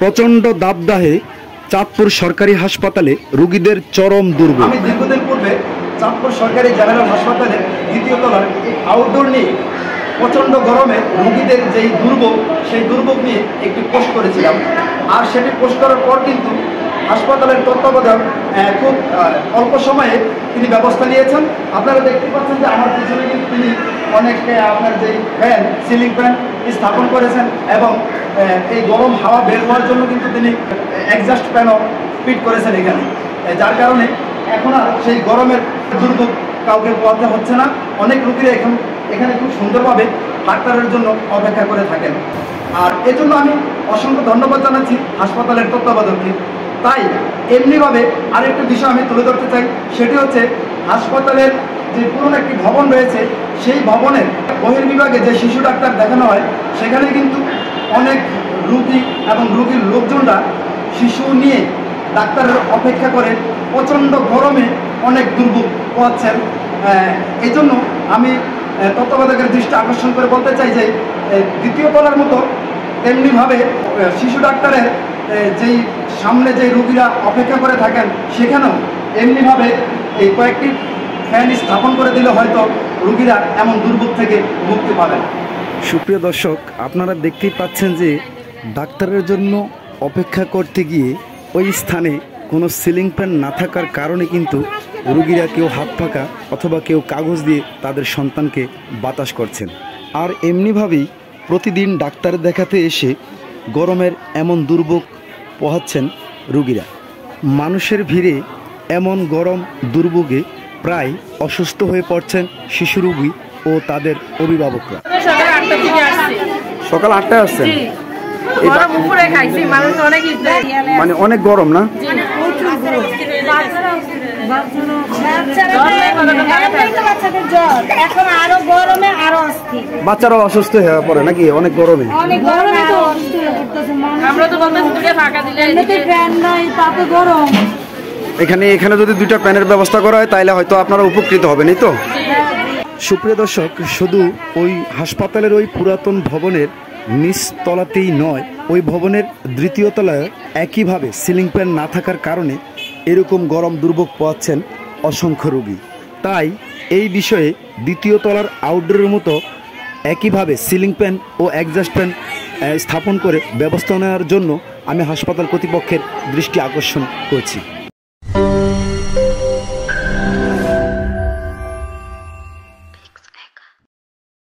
প্রচণ্ড দাবদাহে চাঁদপুর সরকারি হাসপাতালে রোগীদের চরম দুর্ভোগ। আমি দীর্ঘদিন পূর্বে চাঁদপুর সরকারি জেনারেল হাসপাতালে দ্বিতীয় তলার আউটডোর নিয়ে প্রচণ্ড গরমে রোগীদের যেই দুর্ভোগ, সেই দুর্ভোগ নিয়ে একটি পোস্ট করেছিলাম। আর সেটি পোস্ট করার পর কিন্তু হাসপাতালের তত্ত্বাবধায়ক খুব অল্প সময়ে তিনি ব্যবস্থা নিয়েছেন। আপনারা দেখতে পাচ্ছেন যে আমার পিছনে কিন্তু তিনি অনেক আপনার যেই ফ্যান, সিলিং ফ্যান স্থাপন করেছেন এবং এই গরম হাওয়া বের হওয়ার জন্য কিন্তু তিনি এক্সস্ট ফ্যানও ফিট করেছেন এখানে, যার কারণে এখন আর সেই গরমের দুর্ভোগ কাউকে পোহাতে হচ্ছে না। অনেক রোগীরা এখানে খুব সুন্দরভাবে ডাক্তারের জন্য অপেক্ষা করে থাকেন। আর এজন্য আমি অসংখ্য ধন্যবাদ জানাচ্ছি হাসপাতালের তত্ত্বাবধায়ককে। তাই এমনিভাবে আরেকটা বিষয় আমি তুলে ধরতে চাই, সেটি হচ্ছে হাসপাতালের যে পুরনো একটি ভবন রয়েছে, সেই ভবনের বহির্বিভাগে যে শিশু ডাক্তার দেখানো হয়, সেখানে কিন্তু অনেক রোগী এবং রোগীর লোকজনরা শিশু নিয়ে ডাক্তারের অপেক্ষা করে প্রচণ্ড গরমে অনেক দুর্ভোগ পোহাচ্ছেন। এই জন্য আমি তত্ত্বাবধায়কের দৃষ্টি আকর্ষণ করে বলতে চাই যে দ্বিতীয় তলার মতো তেমনিভাবে শিশু ডাক্তারের যেই সামনে যে রোগীরা অপেক্ষা করে থাকেন, সেখানেও এমনিভাবে এই কয়েকটি ফ্যান স্থাপন করে দিলে হয়তো রোগীরা এমন দুর্ভোগ থেকে মুক্তি পাবেন। সুপ্রিয় দর্শক, আপনারা দেখতেই পাচ্ছেন যে ডাক্তারের জন্য অপেক্ষা করতে গিয়ে ওই স্থানে কোনো সিলিং ফ্যান না থাকার কারণে কিন্তু রোগীরা কেউ হাত পাকা অথবা কেউ কাগজ দিয়ে তাদের সন্তানকে বাতাস করছেন। আর এমনিভাবেই প্রতিদিন ডাক্তার দেখাতে এসে গরমের এমন দুর্ভোগ পোহাচ্ছেন রোগীরা। মানুষের ভিড়ে এমন গরম দুর্ভোগে প্রায় অসুস্থ হয়ে পড়ছেন শিশু রোগী ও তাদের অভিভাবকরা। সকাল 8টায় আসছেন? মানে অনেক গরম না? বাচ্চারাও অসুস্থ হয়ে পড়ে নাকি অনেক গরমে? এখানে যদি 2টা ফ্যানের ব্যবস্থা করা হয় তাহলে হয়তো আপনারা উপকৃত হবেন, এই তো। সুপ্রিয় দর্শক, শুধু ওই হাসপাতালের ওই পুরাতন ভবনের নিচ তলাতেই নয়, ওই ভবনের দ্বিতীয় তলায় একইভাবে সিলিং ফ্যান না থাকার কারণে এরকম গরম দুর্ভোগ পোহাচ্ছেন অসংখ্য রোগী। তাই এই বিষয়ে দ্বিতীয় তলার আউটডোরের মতো একইভাবে সিলিং ফ্যান ও এক্সস্ট ফ্যান স্থাপন করে ব্যবস্থা নেওয়ার জন্য আমি হাসপাতাল কর্তৃপক্ষের দৃষ্টি আকর্ষণ করছি।